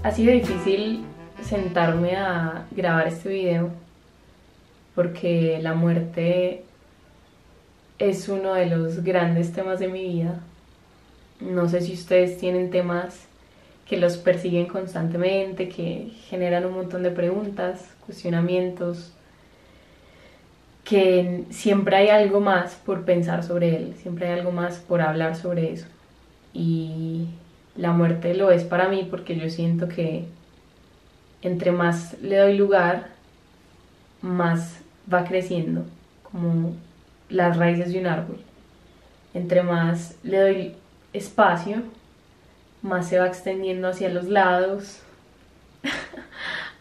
Ha sido difícil sentarme a grabar este video porque la muerte es uno de los grandes temas de mi vida. No sé si ustedes tienen temas que los persiguen constantemente, que generan un montón de preguntas, cuestionamientos, que siempre hay algo más por pensar sobre él, siempre hay algo más por hablar sobre eso. Y la muerte lo es para mí porque yo siento que entre más le doy lugar, más va creciendo, como las raíces de un árbol. Entre más le doy espacio, más se va extendiendo hacia los lados,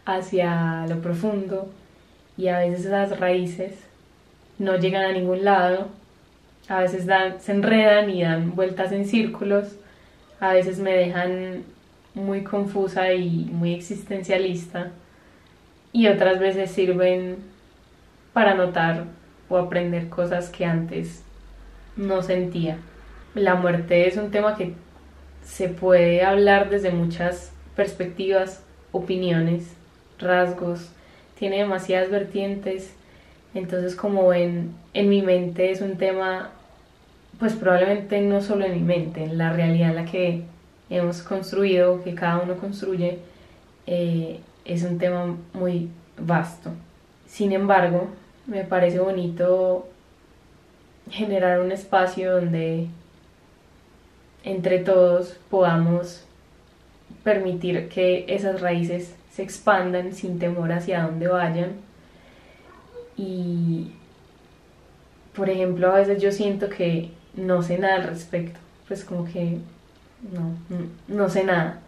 hacia lo profundo, y a veces esas raíces no llegan a ningún lado, a veces se enredan y dan vueltas en círculos, a veces me dejan muy confusa y muy existencialista, y otras veces sirven para notar o aprender cosas que antes no sentía. La muerte es un tema que se puede hablar desde muchas perspectivas, opiniones, rasgos, tiene demasiadas vertientes, entonces como ven, en mi mente es un tema, pues probablemente no solo en mi mente, en la realidad en la que hemos construido, que cada uno construye, es un tema muy vasto. Sin embargo, me parece bonito generar un espacio donde entre todos podamos permitir que esas raíces se expandan sin temor hacia dónde vayan. Y, por ejemplo, a veces yo siento que no sé nada al respecto, pues como que no sé nada.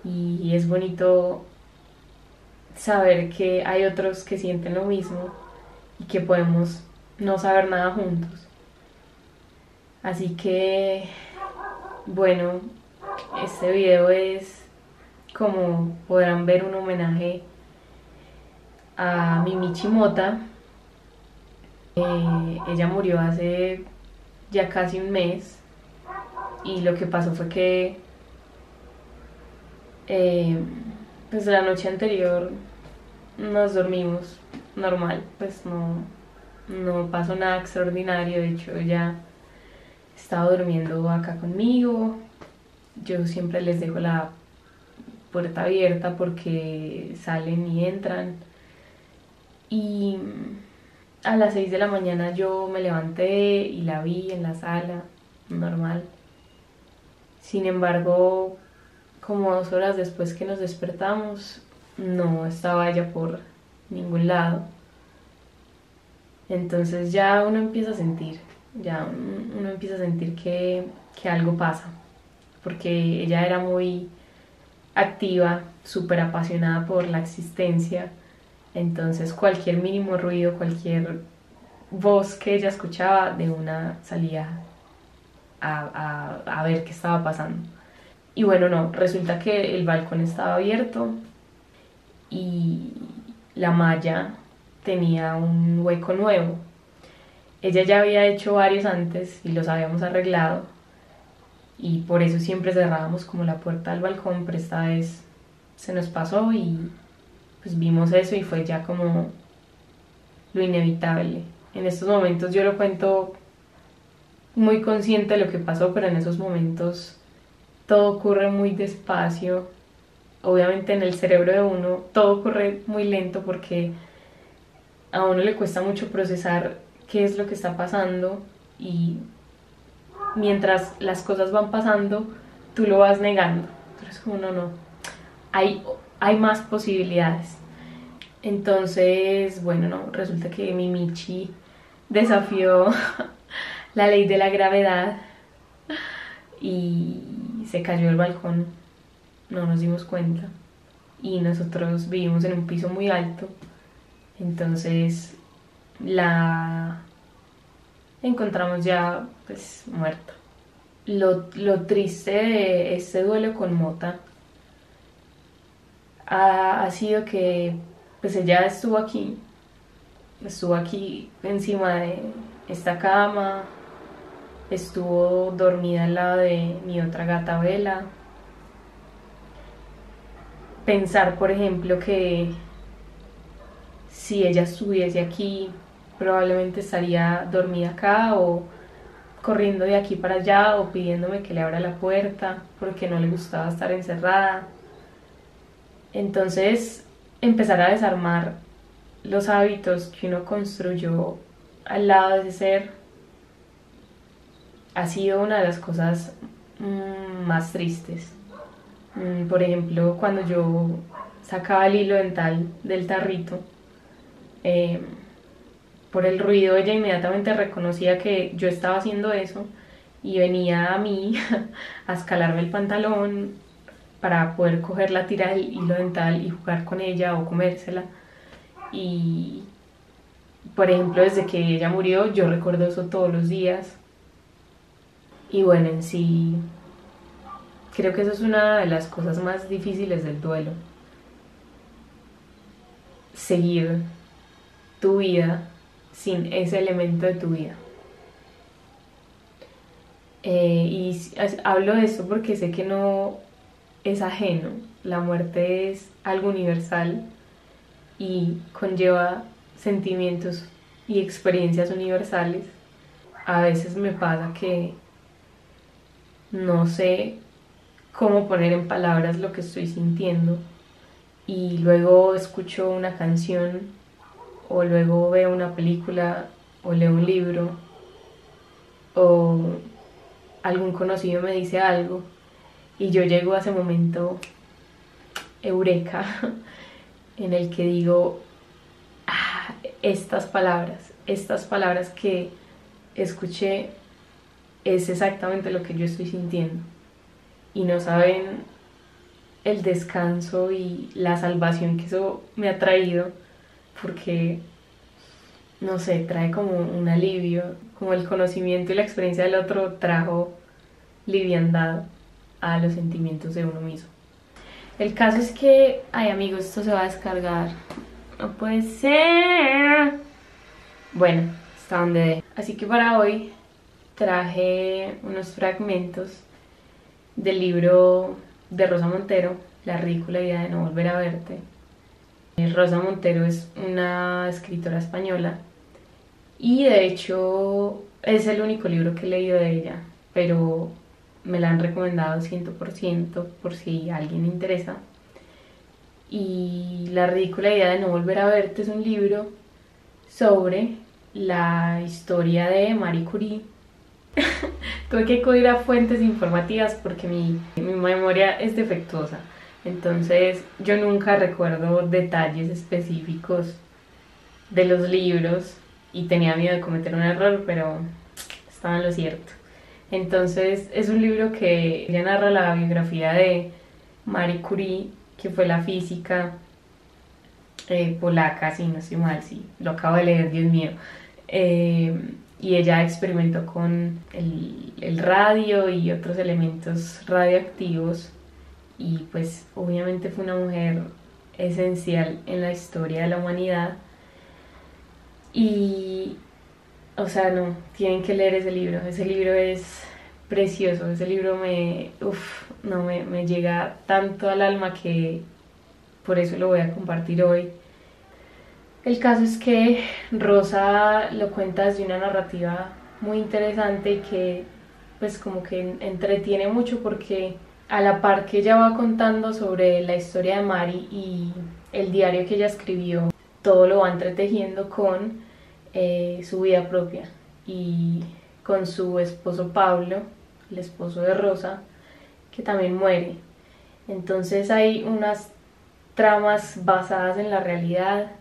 Y es bonito saber que hay otros que sienten lo mismo y que podemos no saber nada juntos. Así que, bueno, este video es, como podrán ver, un homenaje a Mimichi Mota. Ella murió hace ya casi un mes y lo que pasó fue que eh, pues la noche anterior nos dormimos normal, pues no pasó nada extraordinario, de hecho ella estaba durmiendo acá conmigo, yo siempre les dejo la puerta abierta porque salen y entran. Y a las 6 de la mañana yo me levanté y la vi en la sala, normal. Sin embargo, como 2 horas después que nos despertamos, no estaba ella por ningún lado. Entonces ya uno empieza a sentir, ya uno empieza a sentir que algo pasa, porque ella era muy activa, súper apasionada por la existencia. Entonces cualquier mínimo ruido, cualquier voz que ella escuchaba, de una salía a ver qué estaba pasando. Y bueno, no, resulta que el balcón estaba abierto y la malla tenía un hueco nuevo. Ella ya había hecho varios antes y los habíamos arreglado y por eso siempre cerrábamos como la puerta del balcón, pero esta vez se nos pasó y pues vimos eso y fue ya como lo inevitable. En estos momentos yo lo cuento muy consciente de lo que pasó, pero en esos momentos todo ocurre muy despacio. Obviamente en el cerebro de uno todo ocurre muy lento porque a uno le cuesta mucho procesar qué es lo que está pasando, y mientras las cosas van pasando tú lo vas negando. Pero es como no, hay, hay más posibilidades. Entonces, bueno, no, resulta que Mimichi desafió la ley de la gravedad y se cayó del balcón, no nos dimos cuenta. Y nosotros vivimos en un piso muy alto, entonces la encontramos ya pues muerta. Lo triste de este duelo con Mota ha sido que pues ella estuvo aquí encima de esta cama, estuvo dormida al lado de mi otra gata Vela, pensar, por ejemplo, que si ella estuviese aquí, probablemente estaría dormida acá o corriendo de aquí para allá o pidiéndome que le abra la puerta porque no le gustaba estar encerrada. Entonces, empezar a desarmar los hábitos que uno construyó al lado de ese ser ha sido una de las cosas más tristes. Por ejemplo, cuando yo sacaba el hilo dental del tarrito, eh, por el ruido ella inmediatamente reconocía que yo estaba haciendo eso y venía a mí a escalarme el pantalón para poder coger la tira del hilo dental y jugar con ella o comérsela. Y, por ejemplo, desde que ella murió, yo recuerdo eso todos los días. Y bueno, en sí, creo que eso es una de las cosas más difíciles del duelo. Seguir tu vida sin ese elemento de tu vida. Hablo de esto porque sé que no es ajeno. La muerte es algo universal y conlleva sentimientos y experiencias universales. A veces me pasa que no sé cómo poner en palabras lo que estoy sintiendo y luego escucho una canción o luego veo una película o leo un libro o algún conocido me dice algo y yo llego a ese momento eureka en el que digo, ah, estas palabras que escuché es exactamente lo que yo estoy sintiendo. Y no saben el descanso y la salvación que eso me ha traído, porque, no sé, trae como un alivio, como el conocimiento y la experiencia del otro trajo liviandad a los sentimientos de uno mismo. El caso es que, ay amigos, esto se va a descargar. No puede ser. Bueno, hasta donde dé. Así que para hoy traje unos fragmentos del libro de Rosa Montero, La ridícula idea de no volver a verte. Rosa Montero es una escritora española y de hecho es el único libro que he leído de ella, pero me la han recomendado 100% por si a alguien le interesa. Y La ridícula idea de no volver a verte es un libro sobre la historia de Marie Curie. Tuve que acudir a fuentes informativas porque mi memoria es defectuosa. Entonces yo nunca recuerdo detalles específicos de los libros y tenía miedo de cometer un error, pero estaba en lo cierto. Entonces es un libro que ya narra la biografía de Marie Curie, que fue la física polaca, si no estoy mal, sí, lo acabo de leer, Dios mío. Y ella experimentó con el radio y otros elementos radioactivos y pues obviamente fue una mujer esencial en la historia de la humanidad y, o sea, no, tienen que leer ese libro es precioso, ese libro me llega tanto al alma que por eso lo voy a compartir hoy. El caso es que Rosa lo cuenta desde una narrativa muy interesante y que pues como que entretiene mucho porque a la par que ella va contando sobre la historia de Mari y el diario que ella escribió, todo lo va entretejiendo con su vida propia y con su esposo Pablo, el esposo de Rosa, que también muere. Entonces hay unas tramas basadas en la realidad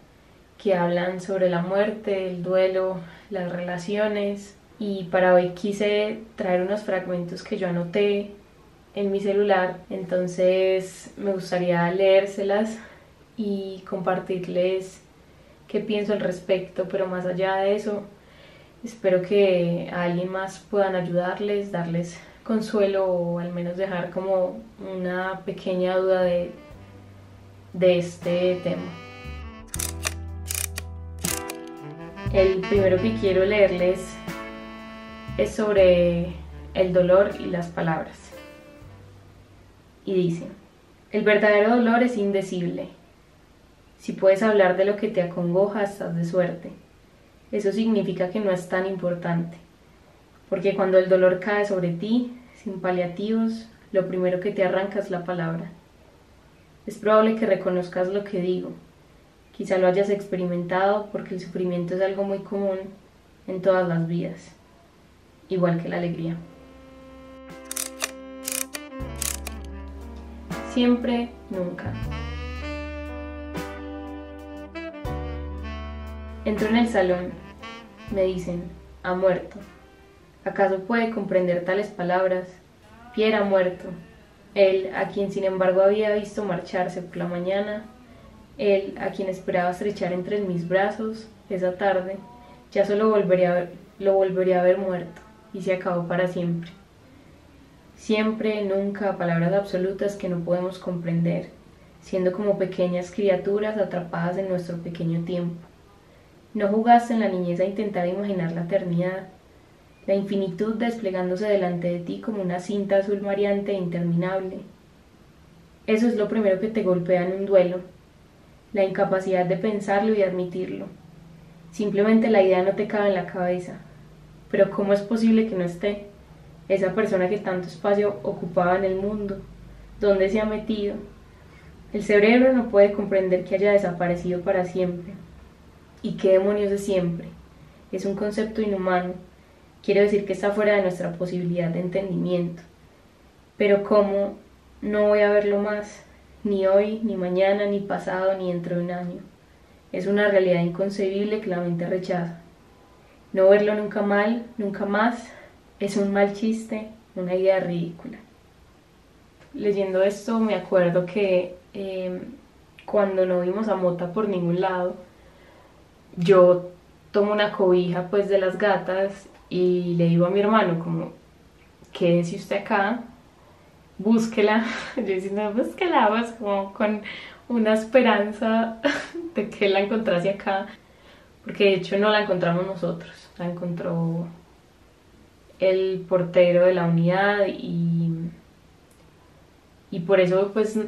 que hablan sobre la muerte, el duelo, las relaciones. Y para hoy quise traer unos fragmentos que yo anoté en mi celular, entonces me gustaría leérselas y compartirles qué pienso al respecto, pero más allá de eso, espero que a alguien más puedan ayudarles, darles consuelo o al menos dejar como una pequeña duda de este tema. El primero que quiero leerles es sobre el dolor y las palabras. Y dice: El verdadero dolor es indecible. Si puedes hablar de lo que te acongoja, estás de suerte. Eso significa que no es tan importante, porque cuando el dolor cae sobre ti, sin paliativos, lo primero que te arranca es la palabra. Es probable que reconozcas lo que digo. Quizá lo hayas experimentado porque el sufrimiento es algo muy común en todas las vidas, igual que la alegría. Siempre, nunca. Entro en el salón. Me dicen, ha muerto. ¿Acaso puede comprender tales palabras? Pierre ha muerto. Él, a quien sin embargo había visto marcharse por la mañana, él, a quien esperaba estrechar entre mis brazos esa tarde, ya solo lo volvería a ver muerto, y se acabó para siempre. Siempre, nunca, palabras absolutas que no podemos comprender, siendo como pequeñas criaturas atrapadas en nuestro pequeño tiempo. ¿No jugaste en la niñez a intentar imaginar la eternidad? La infinitud desplegándose delante de ti como una cinta azul mareante e interminable. Eso es lo primero que te golpea en un duelo, la incapacidad de pensarlo y admitirlo. Simplemente la idea no te cabe en la cabeza. Pero ¿cómo es posible que no esté? Esa persona que tanto espacio ocupaba en el mundo, ¿dónde se ha metido? El cerebro no puede comprender que haya desaparecido para siempre. ¿Y qué demonios es siempre? Es un concepto inhumano. Quiere decir que está fuera de nuestra posibilidad de entendimiento. Pero ¿cómo no voy a verlo más? Ni hoy, ni mañana, ni pasado, ni dentro de un año. Es una realidad inconcebible que la mente rechaza. No verlo nunca más, es un mal chiste, una idea ridícula. Leyendo esto me acuerdo que cuando no vimos a Mota por ningún lado, yo tomo una cobija pues de las gatas y le digo a mi hermano como, quédese usted acá, búsquela. Yo diciendo, búsquela, pues como con una esperanza de que la encontrase acá, porque de hecho no la encontramos nosotros, la encontró el portero de la unidad y por eso pues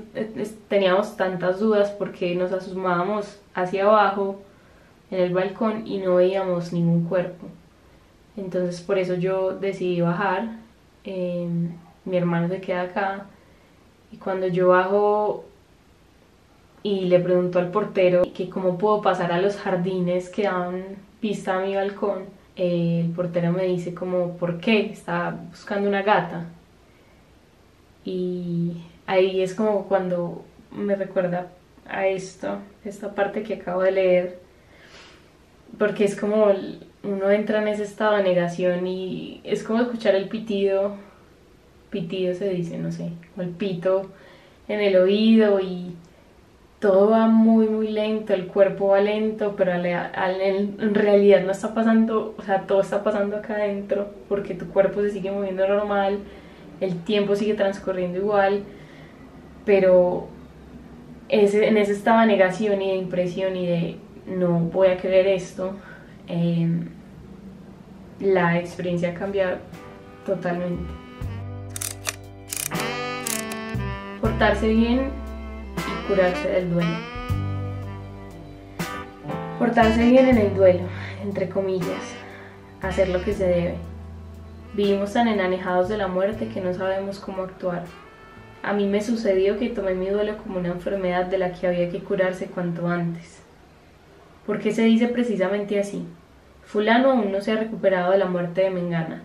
teníamos tantas dudas porque nos asomábamos hacia abajo en el balcón y no veíamos ningún cuerpo. Entonces por eso yo decidí bajar, mi hermano se queda acá y cuando yo bajo y le pregunto al portero que cómo puedo pasar a los jardines que dan vista a mi balcón, el portero me dice como, ¿por qué? Estaba buscando una gata. Y ahí es como cuando me recuerda a esta parte que acabo de leer, porque es como uno entra en ese estado de negación y es como escuchar el pitido se dice, no sé, o el pito en el oído y todo va muy muy lento, el cuerpo va lento, pero en realidad no está pasando, o sea, todo está pasando acá adentro porque tu cuerpo se sigue moviendo normal, el tiempo sigue transcurriendo igual, pero en ese estado de negación y de impresión y de no voy a creer esto, la experiencia cambia totalmente. Portarse bien y curarse del duelo. Portarse bien en el duelo, entre comillas, hacer lo que se debe. Vivimos tan enanejados de la muerte que no sabemos cómo actuar. A mí me sucedió que tomé mi duelo como una enfermedad de la que había que curarse cuanto antes. ¿Por qué se dice precisamente así? Fulano aún no se ha recuperado de la muerte de Mengana,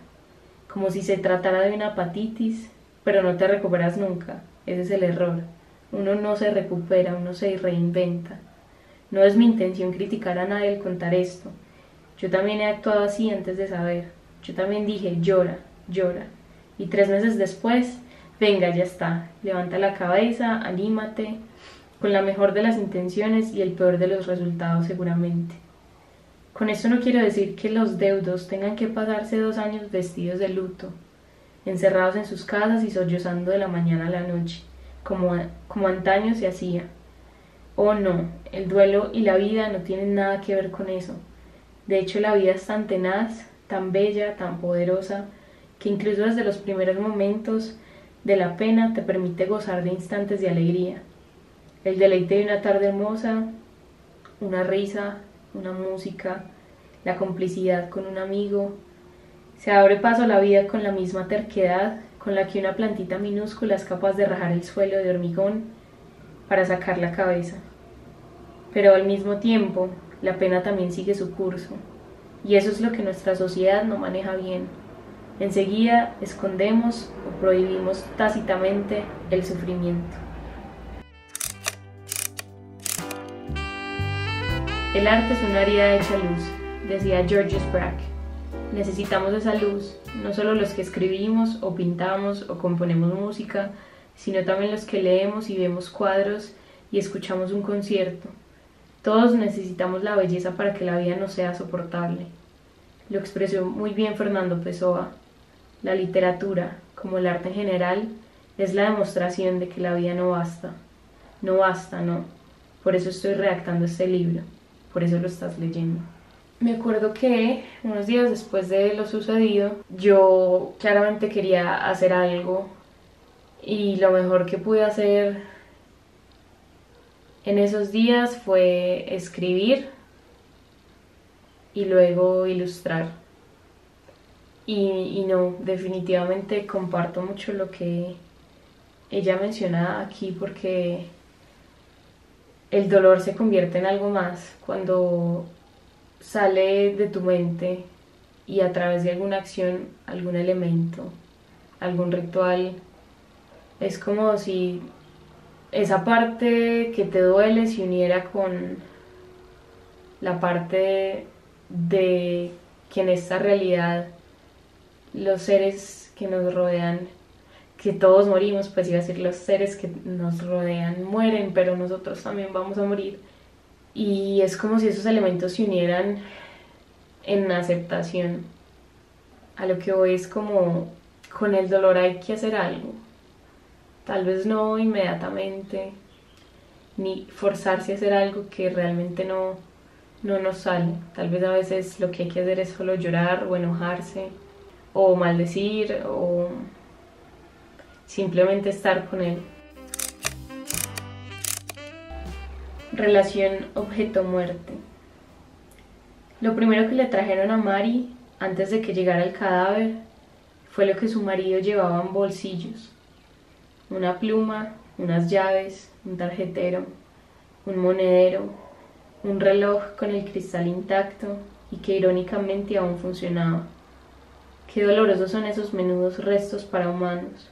como si se tratara de una hepatitis, pero no te recuperas nunca. Ese es el error. Uno no se recupera, uno se reinventa. No es mi intención criticar a nadie al contar esto. Yo también he actuado así antes de saber. Yo también dije, llora, llora. Y 3 meses después, venga, ya está. Levanta la cabeza, anímate, con la mejor de las intenciones y el peor de los resultados seguramente. Con esto no quiero decir que los deudos tengan que pasarse 2 años vestidos de luto, encerrados en sus casas y sollozando de la mañana a la noche, como antaño se hacía. Oh no, el duelo y la vida no tienen nada que ver con eso. De hecho, la vida es tan tenaz, tan bella, tan poderosa, que incluso desde los primeros momentos de la pena te permite gozar de instantes de alegría, el deleite de una tarde hermosa, una risa, una música, la complicidad con un amigo. Se abre paso a la vida con la misma terquedad con la que una plantita minúscula es capaz de rajar el suelo de hormigón para sacar la cabeza. Pero al mismo tiempo, la pena también sigue su curso, y eso es lo que nuestra sociedad no maneja bien. Enseguida escondemos o prohibimos tácitamente el sufrimiento. El arte es una herida hecha luz, decía Georges Braque. Necesitamos esa luz, no solo los que escribimos o pintamos o componemos música, sino también los que leemos y vemos cuadros y escuchamos un concierto. Todos necesitamos la belleza para que la vida no sea soportable. Lo expresó muy bien Fernando Pessoa. La literatura, como el arte en general, es la demostración de que la vida no basta. No basta, no. Por eso estoy redactando este libro. Por eso lo estás leyendo. Me acuerdo que unos días después de lo sucedido, yo claramente quería hacer algo y lo mejor que pude hacer en esos días fue escribir y luego ilustrar. Y no, definitivamente comparto mucho lo que ella menciona aquí porque el dolor se convierte en algo más cuando sale de tu mente y a través de alguna acción, algún elemento, algún ritual, es como si esa parte que te duele se uniera con la parte de que en esta realidad los seres que nos rodean, que todos morimos, pues iba a decir los seres que nos rodean mueren, pero nosotros también vamos a morir. Y es como si esos elementos se unieran en aceptación. A lo que voy es como, con el dolor hay que hacer algo. Tal vez no inmediatamente, ni forzarse a hacer algo que realmente no nos sale. Tal vez a veces lo que hay que hacer es solo llorar o enojarse, o maldecir, o simplemente estar con él. Relación objeto-muerte. Lo primero que le trajeron a Mari, antes de que llegara el cadáver, fue lo que su marido llevaba en bolsillos. Una pluma, unas llaves, un tarjetero, un monedero, un reloj con el cristal intacto y que irónicamente aún funcionaba. Qué dolorosos son esos menudos restos para humanos,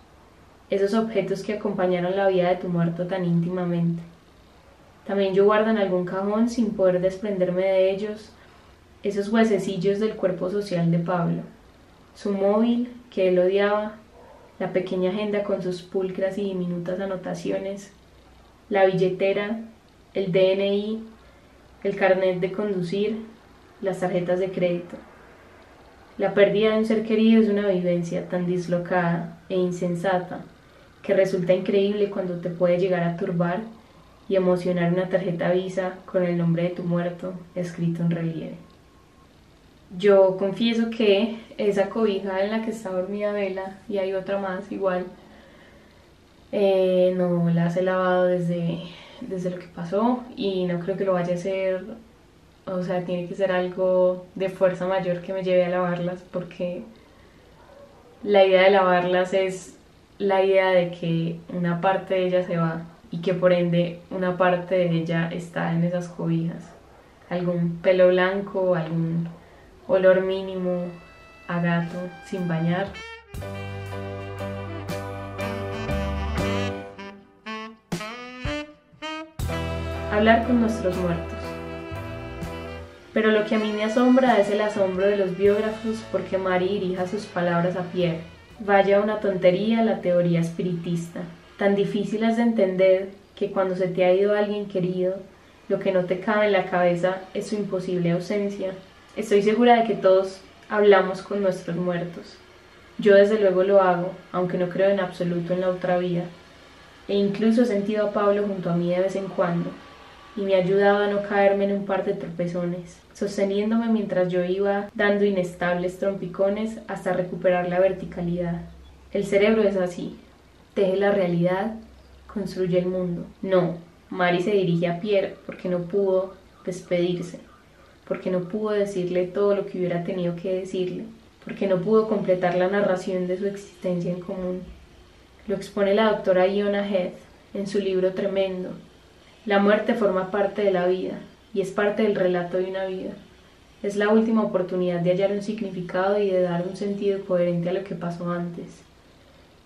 esos objetos que acompañaron la vida de tu muerto tan íntimamente. También yo guardo en algún cajón, sin poder desprenderme de ellos, esos huesecillos del cuerpo social de Pablo, su móvil, que él odiaba, la pequeña agenda con sus pulcras y diminutas anotaciones, la billetera, el DNI, el carnet de conducir, las tarjetas de crédito. La pérdida de un ser querido es una vivencia tan dislocada e insensata que resulta increíble cuando te puede llegar a turbar y emocionar una tarjeta Visa con el nombre de tu muerto escrito en relieve. Yo confieso que esa cobija en la que está dormida Vela, y hay otra más igual, no las he lavado desde lo que pasó y no creo que lo vaya a hacer. O sea, tiene que ser algo de fuerza mayor que me lleve a lavarlas, porque la idea de lavarlas es la idea de que una parte de ella se va y que por ende una parte de ella está en esas cobijas. Algún pelo blanco, algún olor mínimo a gato sin bañar. Hablar con nuestros muertos. Pero lo que a mí me asombra es el asombro de los biógrafos porque Mari dirija sus palabras a Pierre. Vaya una tontería la teoría espiritista. Tan difíciles de entender que cuando se te ha ido alguien querido, lo que no te cabe en la cabeza es su imposible ausencia. Estoy segura de que todos hablamos con nuestros muertos. Yo desde luego lo hago, aunque no creo en absoluto en la otra vida. E incluso he sentido a Pablo junto a mí de vez en cuando, y me ha ayudado a no caerme en un par de tropezones, sosteniéndome mientras yo iba dando inestables trompicones hasta recuperar la verticalidad. El cerebro es así. teje la realidad, construye el mundo. No, Mari se dirige a Pierre porque no pudo despedirse, porque no pudo decirle todo lo que hubiera tenido que decirle, porque no pudo completar la narración de su existencia en común. Lo expone la doctora Iona Heath en su libro Tremendo. La muerte forma parte de la vida y es parte del relato de una vida. Es la última oportunidad de hallar un significado y de dar un sentido coherente a lo que pasó antes.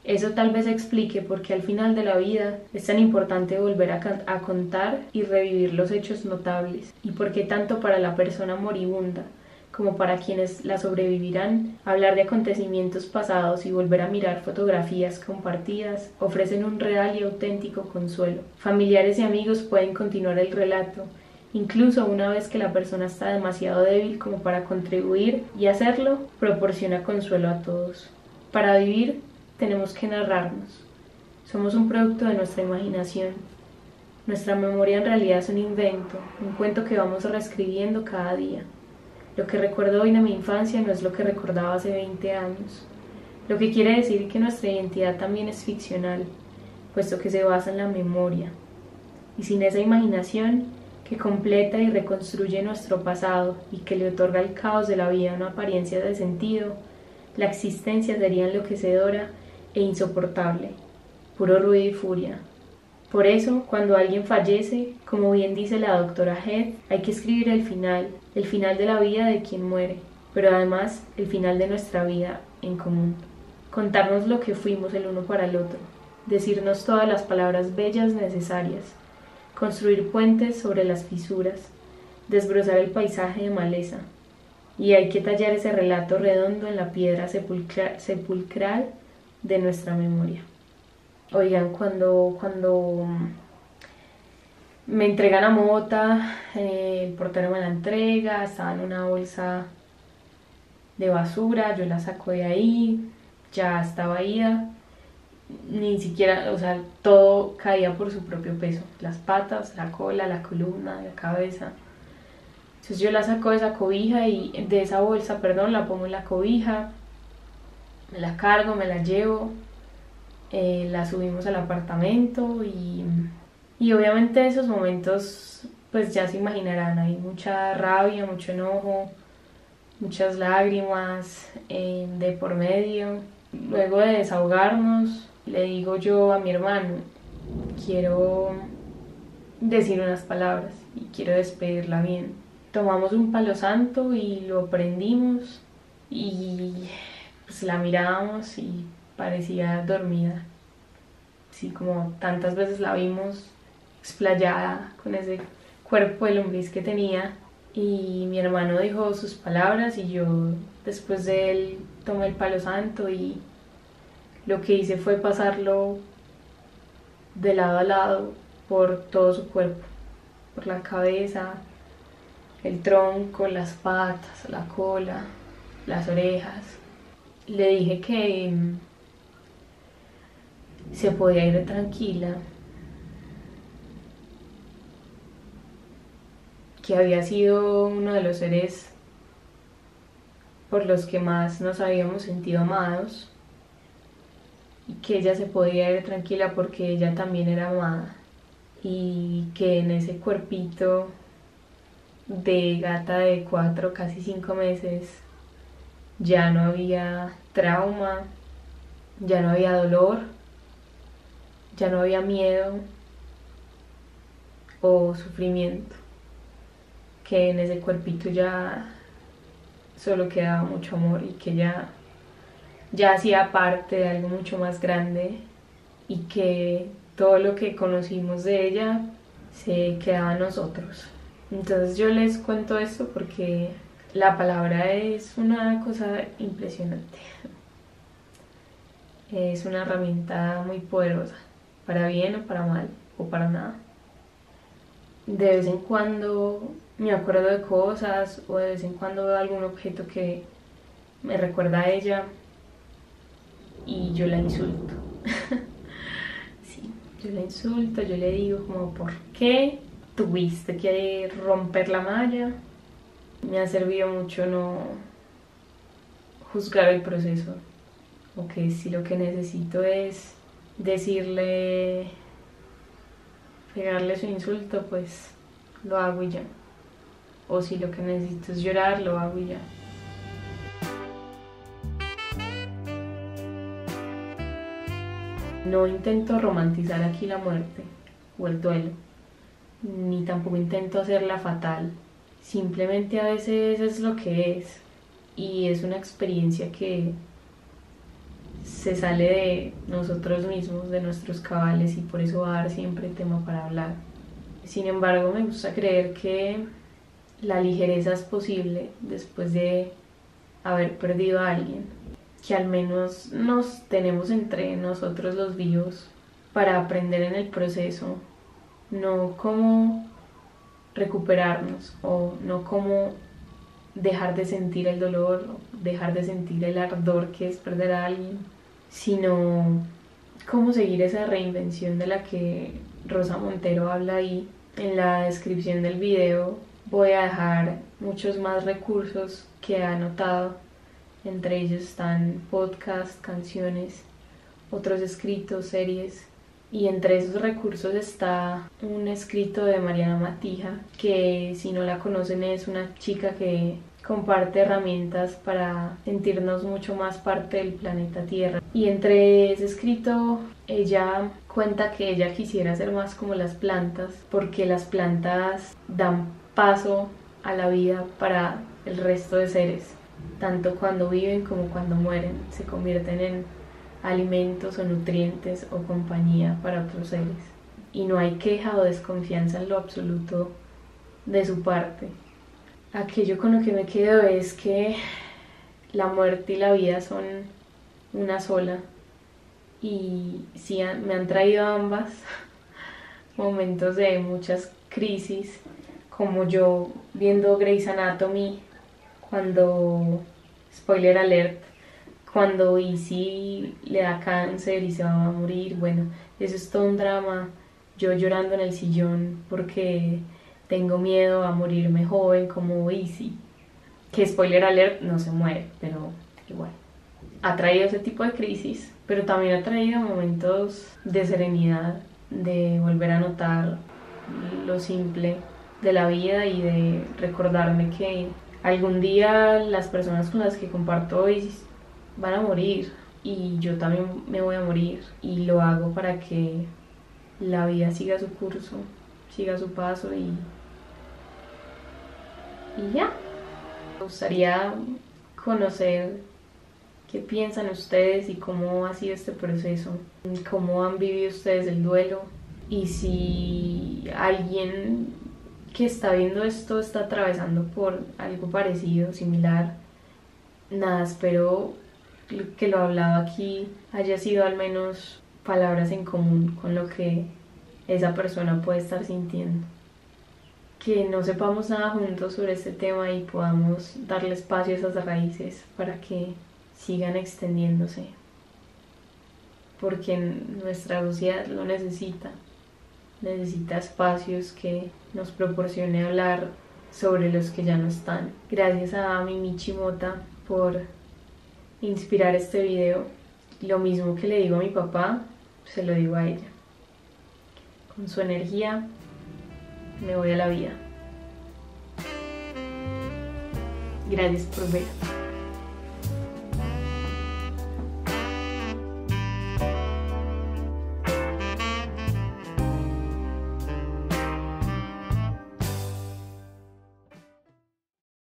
Eso tal vez explique por qué al final de la vida es tan importante volver a contar y revivir los hechos notables, y por qué tanto para la persona moribunda como para quienes la sobrevivirán, hablar de acontecimientos pasados y volver a mirar fotografías compartidas ofrecen un real y auténtico consuelo. Familiares y amigos pueden continuar el relato, incluso una vez que la persona está demasiado débil como para contribuir, y hacerlo proporciona consuelo a todos. Para vivir tenemos que narrarnos. Somos un producto de nuestra imaginación. Nuestra memoria en realidad es un invento, un cuento que vamos reescribiendo cada día. Lo que recuerdo hoy de mi infancia no es lo que recordaba hace 20 años, lo que quiere decir que nuestra identidad también es ficcional, puesto que se basa en la memoria. Y sin esa imaginación, que completa y reconstruye nuestro pasado y que le otorga al caos de la vida una apariencia de sentido, la existencia sería enloquecedora e insoportable, puro ruido y furia. Por eso, cuando alguien fallece, como bien dice la doctora Heath, hay que escribir el final de la vida de quien muere, pero además el final de nuestra vida en común. Contarnos lo que fuimos el uno para el otro, decirnos todas las palabras bellas necesarias, construir puentes sobre las fisuras, desbrozar el paisaje de maleza. Y hay que tallar ese relato redondo en la piedra sepulcral de nuestra memoria. Oigan, cuando me entregan a Mota, el portero me la entrega, estaba en una bolsa de basura, yo la saco de ahí, ya estaba ida, ni siquiera, o sea, todo caía por su propio peso, las patas, la cola, la columna, la cabeza. Entonces yo la saco de esa cobija y de esa bolsa, perdón, la pongo en la cobija, me la cargo, me la llevo. La subimos al apartamento y obviamente esos momentos pues ya se imaginarán, hay mucha rabia, mucho enojo, muchas lágrimas de por medio. Luego de desahogarnos, le digo yo a mi hermano, quiero decir unas palabras y quiero despedirla bien. Tomamos un palo santo y lo prendimos y pues la mirábamos y parecía dormida, así como tantas veces la vimos explayada con ese cuerpo de lombriz que tenía. Y mi hermano dijo sus palabras y yo después de él tomé el palo santo y lo que hice fue pasarlo de lado a lado por todo su cuerpo, por la cabeza, el tronco, las patas, la cola, las orejas. Le dije que se podía ir tranquila, que había sido uno de los seres por los que más nos habíamos sentido amados y que ella se podía ir tranquila porque ella también era amada y que en ese cuerpito de gata de 4, casi 5 meses ya no había trauma, ya no había dolor, ya no había miedo o sufrimiento, que en ese cuerpito ya solo quedaba mucho amor y que ya hacía parte de algo mucho más grande y que todo lo que conocimos de ella se quedaba en nosotros. Entonces yo les cuento esto porque la palabra es una cosa impresionante. Es una herramienta muy poderosa, para bien o para mal, o para nada. De vez en cuando me acuerdo de cosas o de vez en cuando veo algún objeto que me recuerda a ella y yo la insulto. Sí, yo la insulto, yo le digo como, ¿por qué tuviste que romper la malla? Me ha servido mucho no juzgar el proceso, o que si lo que necesito es decirle, pegarle su insulto, pues lo hago y ya. O si lo que necesito es llorar, lo hago y ya. No intento romantizar aquí la muerte o el duelo, ni tampoco intento hacerla fatal. Simplemente a veces es lo que es y es una experiencia que se sale de nosotros mismos, de nuestros cabales, y por eso va a dar siempre tema para hablar. Sin embargo, me gusta creer que la ligereza es posible después de haber perdido a alguien, que al menos nos tenemos entre nosotros los vivos para aprender en el proceso, no cómo recuperarnos o no cómo dejar de sentir el dolor, dejar de sentir el ardor que es perder a alguien, sino cómo seguir esa reinvención de la que Rosa Montero habla ahí. En la descripción del video voy a dejar muchos más recursos que he anotado. Entre ellos están podcasts, canciones, otros escritos, series. Y entre esos recursos está un escrito de Mariana Matija, que si no la conocen es una chica que comparte herramientas para sentirnos mucho más parte del planeta Tierra. Y entre ese escrito ella cuenta que ella quisiera ser más como las plantas, porque las plantas dan paso a la vida para el resto de seres, tanto cuando viven como cuando mueren, se convierten en alimentos o nutrientes o compañía para otros seres. Y no hay queja o desconfianza en lo absoluto de su parte. Aquello con lo que me quedo es que la muerte y la vida son una sola, y sí me han traído ambas momentos de muchas crisis, como yo viendo Grey's Anatomy cuando, spoiler alert, cuando Izzy le da cáncer y se va a morir. Bueno, eso es todo un drama, yo llorando en el sillón porque tengo miedo a morirme joven como Izzy, que spoiler alert no se muere, pero igual. Ha traído ese tipo de crisis, pero también ha traído momentos de serenidad, de volver a notar lo simple de la vida y de recordarme que algún día las personas con las que comparto hoy van a morir y yo también me voy a morir, y lo hago para que la vida siga su curso, siga su paso y ya. Me gustaría conocer qué piensan ustedes y cómo ha sido este proceso, cómo han vivido ustedes el duelo, y si alguien que está viendo esto está atravesando por algo parecido, similar. Nada, espero que lo hablado aquí haya sido al menos palabras en común con lo que esa persona puede estar sintiendo. Que no sepamos nada juntos sobre este tema y podamos darle espacio a esas raíces para que sigan extendiéndose, porque nuestra sociedad lo necesita espacios que nos proporcione hablar sobre los que ya no están. Gracias a Mimi Chimota por inspirar este video. Lo mismo que le digo a mi papá, se lo digo a ella. Con su energía me voy a la vida. Gracias por ver.